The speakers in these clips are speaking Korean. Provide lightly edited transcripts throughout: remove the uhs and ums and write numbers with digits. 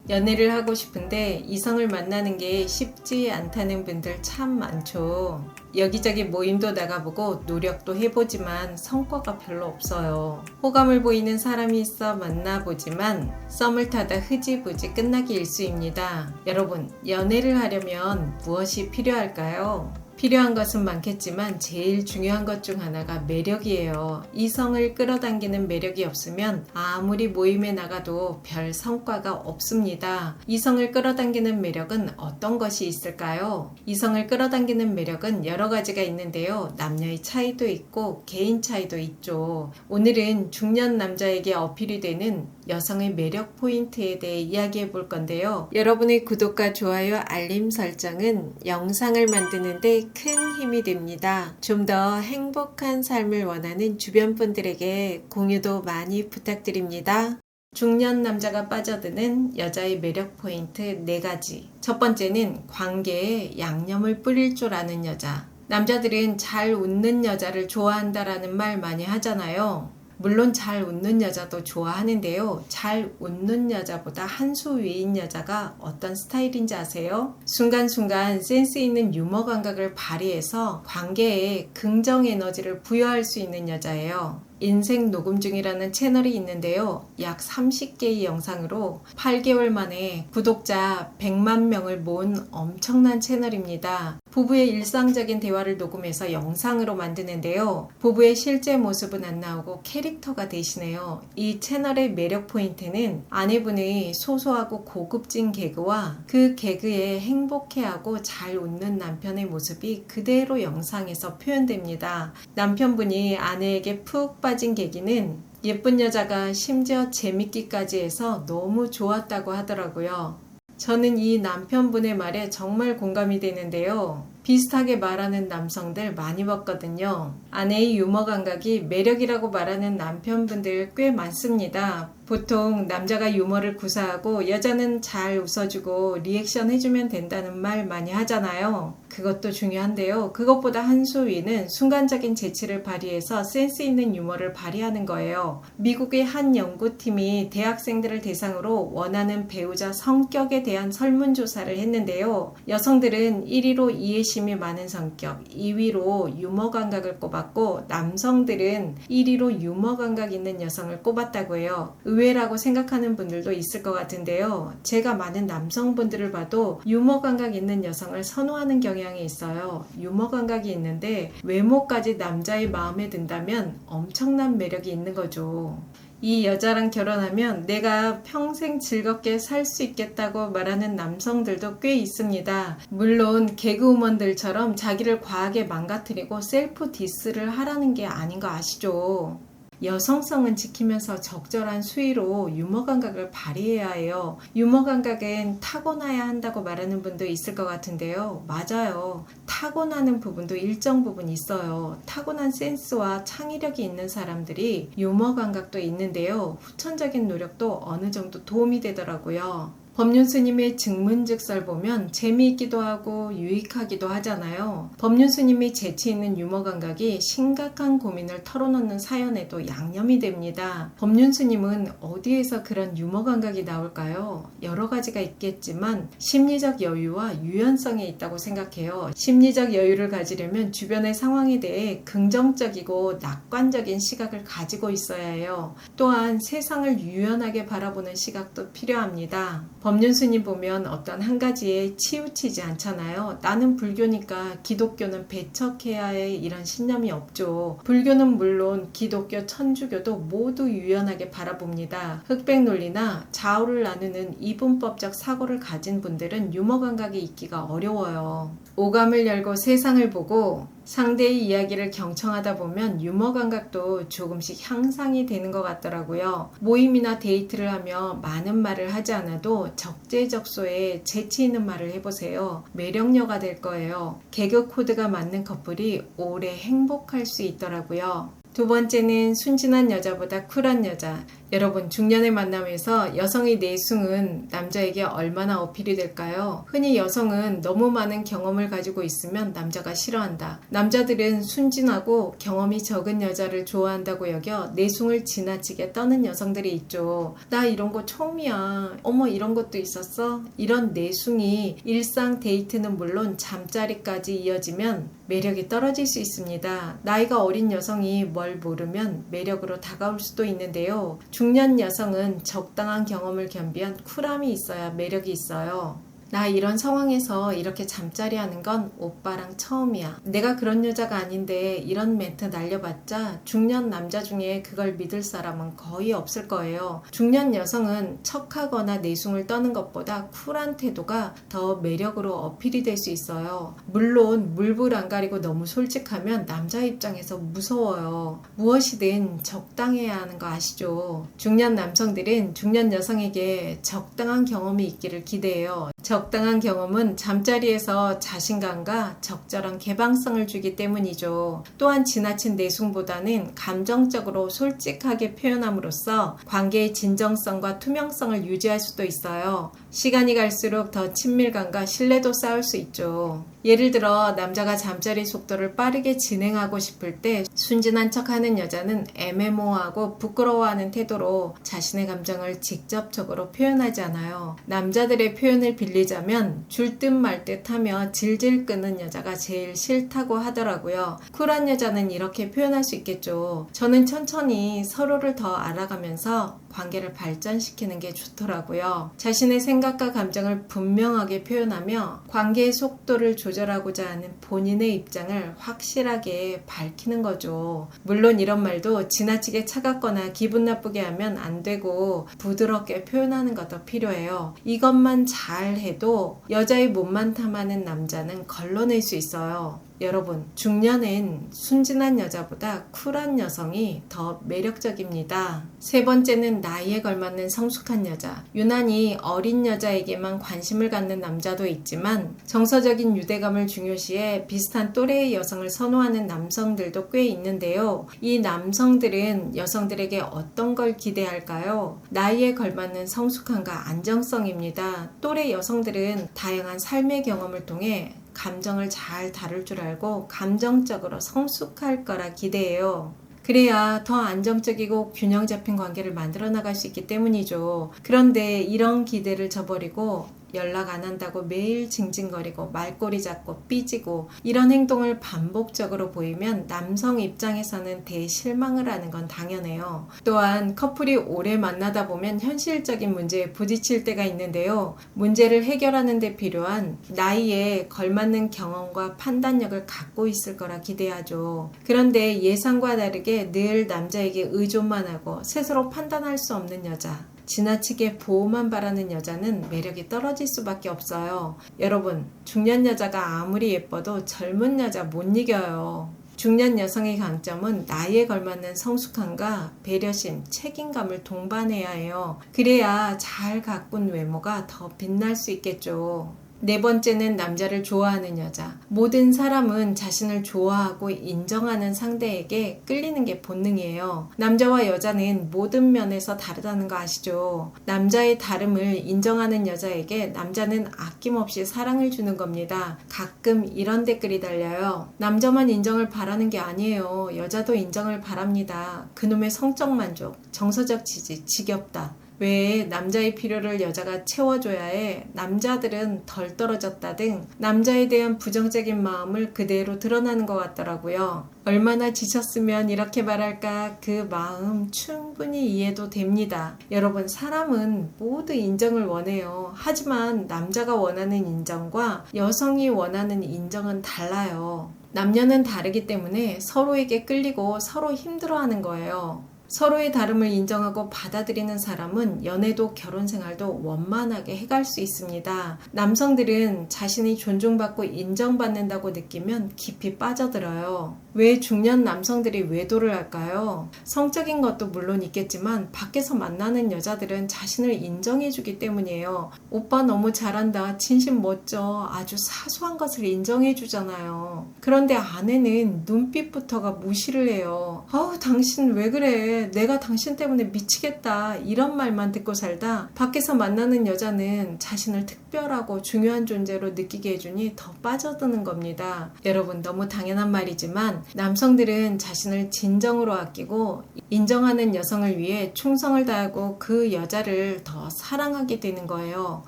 연애를 하고 싶은데 이성을 만나는 게 쉽지 않다는 분들 참 많죠. 여기저기 모임도 나가보고 노력도 해보지만 성과가 별로 없어요. 호감을 보이는 사람이 있어 만나보지만 썸을 타다 흐지부지 끝나기 일쑤입니다. 여러분, 연애를 하려면 무엇이 필요할까요? 필요한 것은 많겠지만 제일 중요한 것 중 하나가 매력이에요. 이성을 끌어당기는 매력이 없으면 아무리 모임에 나가도 별 성과가 없습니다. 이성을 끌어당기는 매력은 어떤 것이 있을까요? 이성을 끌어당기는 매력은 여러 가지가 있는데요. 남녀의 차이도 있고 개인 차이도 있죠. 오늘은 중년 남자에게 어필이 되는 여성의 매력 포인트에 대해 이야기해 볼 건데요. 여러분의 구독과 좋아요, 알림 설정은 영상을 만드는데 큰 힘이 됩니다. 좀 더 행복한 삶을 원하는 주변 분들에게 공유도 많이 부탁드립니다. 중년 남자가 빠져드는 여자의 매력 포인트 4가지. 첫 번째는 관계에 양념을 뿌릴 줄 아는 여자. 남자들은 잘 웃는 여자를 좋아한다라는 말 많이 하잖아요. 물론 잘 웃는 여자도 좋아하는데요. 잘 웃는 여자보다 한 수 위인 여자가 어떤 스타일인지 아세요? 순간순간 센스 있는 유머 감각을 발휘해서 관계에 긍정 에너지를 부여할 수 있는 여자예요. 인생 녹음 중이라는 채널이 있는데요. 약 30개의 영상으로 8개월 만에 구독자 100만 명을 모은 엄청난 채널입니다. 부부의 일상적인 대화를 녹음해서 영상으로 만드는데요. 부부의 실제 모습은 안 나오고 캐릭터가 대신해요. 이 채널의 매력 포인트는 아내분의 소소하고 고급진 개그와 그 개그에 행복해하고 잘 웃는 남편의 모습이 그대로 영상에서 표현됩니다. 남편분이 아내에게 푹 빠진 계기는 예쁜 여자가 심지어 재밌기까지 해서 너무 좋았다고 하더라고요. 저는 이 남편분의 말에 정말 공감이 되는데요. 비슷하게 말하는 남성들 많이 봤거든요. 아내의 유머 감각이 매력이라고 말하는 남편분들 꽤 많습니다. 보통 남자가 유머를 구사하고 여자는 잘 웃어주고 리액션 해주면 된다는 말 많이 하잖아요. 그것도 중요한데요. 그것보다 한 수 위는 순간적인 재치를 발휘해서 센스 있는 유머를 발휘하는 거예요. 미국의 한 연구팀이 대학생들을 대상으로 원하는 배우자 성격에 대한 설문조사를 했는데요. 여성들은 1위로 이해심이 많은 성격, 2위로 유머 감각을 꼽았고 남성들은 1위로 유머 감각 있는 여성을 꼽았다고 해요. 의외라고 생각하는 분들도 있을 것 같은데요. 제가 많은 남성분들을 봐도 유머 감각 있는 여성을 선호하는 경향이 있어요. 유머 감각이 있는데 외모까지 남자의 마음에 든다면 엄청난 매력이 있는 거죠. 이 여자랑 결혼하면 내가 평생 즐겁게 살 수 있겠다고 말하는 남성들도 꽤 있습니다. 물론 개그우먼들처럼 자기를 과하게 망가뜨리고 셀프 디스를 하라는 게 아닌 거 아시죠? 여성성은 지키면서 적절한 수위로 유머 감각을 발휘해야 해요. 유머 감각은 타고나야 한다고 말하는 분도 있을 것 같은데요. 맞아요. 타고나는 부분도 일정 부분 있어요. 타고난 센스와 창의력이 있는 사람들이 유머 감각도 있는데요. 후천적인 노력도 어느 정도 도움이 되더라고요. 법륜스님의 증문즉설 보면 재미있기도 하고 유익하기도 하잖아요. 법륜스님의 재치있는 유머 감각이 심각한 고민을 털어놓는 사연에도 양념이 됩니다. 법륜스님은 어디에서 그런 유머 감각이 나올까요? 여러 가지가 있겠지만 심리적 여유와 유연성에 있다고 생각해요. 심리적 여유를 가지려면 주변의 상황에 대해 긍정적이고 낙관적인 시각을 가지고 있어야 해요. 또한 세상을 유연하게 바라보는 시각도 필요합니다. 법륜스님 보면 어떤 한 가지에 치우치지 않잖아요. 나는 불교니까 기독교는 배척해야 해 이런 신념이 없죠. 불교는 물론 기독교, 천주교도 모두 유연하게 바라봅니다. 흑백 논리나 좌우를 나누는 이분법적 사고를 가진 분들은 유머 감각이 있기가 어려워요. 오감을 열고 세상을 보고 상대의 이야기를 경청하다 보면 유머 감각도 조금씩 향상이 되는 것 같더라고요. 모임이나 데이트를 하며 많은 말을 하지 않아도 적재적소에 재치 있는 말을 해보세요. 매력녀가 될 거예요. 개그 코드가 맞는 커플이 오래 행복할 수 있더라고요. 두 번째는 순진한 여자보다 쿨한 여자. 여러분, 중년의 만남에서 여성의 내숭은 남자에게 얼마나 어필이 될까요? 흔히 여성은 너무 많은 경험을 가지고 있으면 남자가 싫어한다. 남자들은 순진하고 경험이 적은 여자를 좋아한다고 여겨 내숭을 지나치게 떠는 여성들이 있죠. 나 이런 거 처음이야. 어머, 이런 것도 있었어? 이런 내숭이 일상 데이트는 물론 잠자리까지 이어지면 매력이 떨어질 수 있습니다. 나이가 어린 여성이 뭘 모르면 매력으로 다가올 수도 있는데요. 중년 여성은 적당한 경험을 겸비한 쿨함이 있어야 매력이 있어요. 나 이런 상황에서 이렇게 잠자리 하는 건 오빠랑 처음이야. 내가 그런 여자가 아닌데 이런 멘트 날려봤자 중년 남자 중에 그걸 믿을 사람은 거의 없을 거예요. 중년 여성은 척하거나 내숭을 떠는 것보다 쿨한 태도가 더 매력으로 어필이 될 수 있어요. 물론 물불 안 가리고 너무 솔직하면 남자 입장에서 무서워요. 무엇이든 적당해야 하는 거 아시죠? 중년 남성들은 중년 여성에게 적당한 경험이 있기를 기대해요. 적당한 경험은 잠자리에서 자신감과 적절한 개방성을 주기 때문이죠. 또한 지나친 내숭보다는 감정적으로 솔직하게 표현함으로써 관계의 진정성과 투명성을 유지할 수도 있어요. 시간이 갈수록 더 친밀감과 신뢰도 쌓을 수 있죠. 예를 들어 남자가 잠자리 속도를 빠르게 진행하고 싶을 때 순진한 척하는 여자는 애매모호하고 부끄러워하는 태도로 자신의 감정을 직접적으로 표현하지 않아요. 남자들의 표현을 빌리자면 줄 듯 말 듯 하며 질질 끄는 여자가 제일 싫다고 하더라고요. 쿨한 여자는 이렇게 표현할 수 있겠죠. 저는 천천히 서로를 더 알아가면서 관계를 발전시키는 게 좋더라고요. 자신의 생각과 감정을 분명하게 표현하며 관계의 속도를 조절하고자 하는 본인의 입장을 확실하게 밝히는 거죠. 물론 이런 말도 지나치게 차갑거나 기분 나쁘게 하면 안 되고 부드럽게 표현하는 것도 필요해요. 이것만 잘 해도 여자의 몸만 탐하는 남자는 걸러낼 수 있어요. 여러분, 중년엔 순진한 여자보다 쿨한 여성이 더 매력적입니다. 세 번째는 나이에 걸맞는 성숙한 여자. 유난히 어린 여자에게만 관심을 갖는 남자도 있지만 정서적인 유대감을 중요시해 비슷한 또래의 여성을 선호하는 남성들도 꽤 있는데요. 이 남성들은 여성들에게 어떤 걸 기대할까요? 나이에 걸맞는 성숙함과 안정성입니다. 또래 여성들은 다양한 삶의 경험을 통해 감정을 잘 다룰 줄 알고 감정적으로 성숙할 거라 기대해요. 그래야 더 안정적이고 균형 잡힌 관계를 만들어 나갈 수 있기 때문이죠. 그런데 이런 기대를 저버리고 연락 안 한다고 매일 징징거리고 말꼬리 잡고 삐지고 이런 행동을 반복적으로 보이면 남성 입장에서는 대실망을 하는 건 당연해요. 또한 커플이 오래 만나다 보면 현실적인 문제에 부딪힐 때가 있는데요. 문제를 해결하는 데 필요한 나이에 걸맞는 경험과 판단력을 갖고 있을 거라 기대하죠. 그런데 예상과 다르게 늘 남자에게 의존만 하고 스스로 판단할 수 없는 여자, 지나치게 보호만 바라는 여자는 매력이 떨어질 수밖에 없어요. 여러분, 중년 여자가 아무리 예뻐도 젊은 여자 못 이겨요. 중년 여성의 강점은 나이에 걸맞는 성숙함과 배려심, 책임감을 동반해야 해요. 그래야 잘 가꾼 외모가 더 빛날 수 있겠죠. 네 번째는 남자를 좋아하는 여자. 모든 사람은 자신을 좋아하고 인정하는 상대에게 끌리는 게 본능이에요. 남자와 여자는 모든 면에서 다르다는 거 아시죠? 남자의 다름을 인정하는 여자에게 남자는 아낌없이 사랑을 주는 겁니다. 가끔 이런 댓글이 달려요. 남자만 인정을 바라는 게 아니에요. 여자도 인정을 바랍니다. 그놈의 성적 만족, 정서적 지지, 지겹다. 왜 남자의 필요를 여자가 채워줘야 해? 남자들은 덜 떨어졌다 등 남자에 대한 부정적인 마음을 그대로 드러나는 것 같더라고요. 얼마나 지쳤으면 이렇게 말할까? 그 마음 충분히 이해도 됩니다. 여러분, 사람은 모두 인정을 원해요. 하지만 남자가 원하는 인정과 여성이 원하는 인정은 달라요. 남녀는 다르기 때문에 서로에게 끌리고 서로 힘들어하는 거예요. 서로의 다름을 인정하고 받아들이는 사람은 연애도 결혼 생활도 원만하게 해갈 수 있습니다. 남성들은 자신이 존중받고 인정받는다고 느끼면 깊이 빠져들어요. 왜 중년 남성들이 외도를 할까요? 성적인 것도 물론 있겠지만 밖에서 만나는 여자들은 자신을 인정해주기 때문이에요. 오빠 너무 잘한다. 진심 멋져. 아주 사소한 것을 인정해주잖아요. 그런데 아내는 눈빛부터가 무시를 해요. 아우 당신 왜 그래. 내가 당신 때문에 미치겠다. 이런 말만 듣고 살다 밖에서 만나는 여자는 자신을 특별하고 중요한 존재로 느끼게 해주니 더 빠져드는 겁니다. 여러분 너무 당연한 말이지만 남성들은 자신을 진정으로 아끼고 인정하는 여성을 위해 충성을 다하고 그 여자를 더 사랑하게 되는 거예요.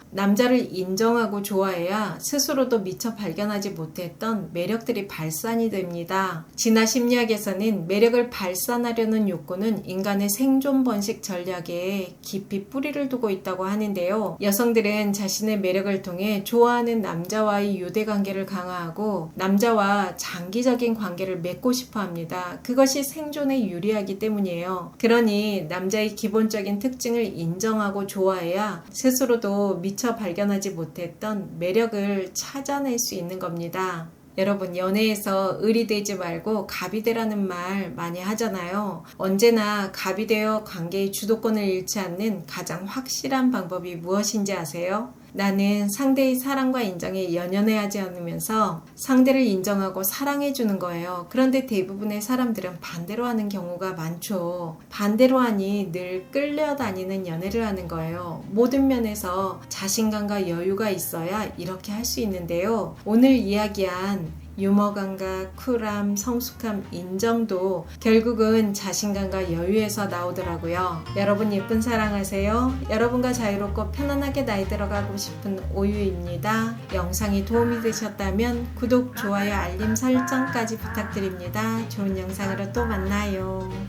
남자를 인정하고 좋아해야 스스로도 미처 발견하지 못했던 매력들이 발산이 됩니다. 진화 심리학에서는 매력을 발산하려는 욕구는 인간의 생존 번식 전략에 깊이 뿌리를 두고 있다고 하는데요. 여성들은 자신의 매력을 통해 좋아하는 남자와의 유대 관계를 강화하고 남자와 장기적인 관계를 맺고 싶어 합니다. 그것이 생존에 유리하기 때문이에요. 그러니 남자의 기본적인 특징을 인정하고 좋아해야 스스로도 미처 발견하지 못했던 매력을 찾아낼 수 있는 겁니다. 여러분 연애에서 을이 되지 말고 갑이 되라는 말 많이 하잖아요. 언제나 갑이 되어 관계의 주도권을 잃지 않는 가장 확실한 방법이 무엇인지 아세요? 나는 상대의 사랑과 인정에 연연해하지 않으면서 상대를 인정하고 사랑해주는 거예요. 그런데 대부분의 사람들은 반대로 하는 경우가 많죠. 반대로 하니 늘 끌려다니는 연애를 하는 거예요. 모든 면에서 자신감과 여유가 있어야 이렇게 할 수 있는데요. 오늘 이야기한 유머 감각, 쿨함, 성숙함, 인정도 결국은 자신감과 여유에서 나오더라고요. 여러분 예쁜 사랑하세요. 여러분과 자유롭고 편안하게 나이 들어가고 싶은 오유입니다. 영상이 도움이 되셨다면 구독, 좋아요, 알림 설정까지 부탁드립니다. 좋은 영상으로 또 만나요.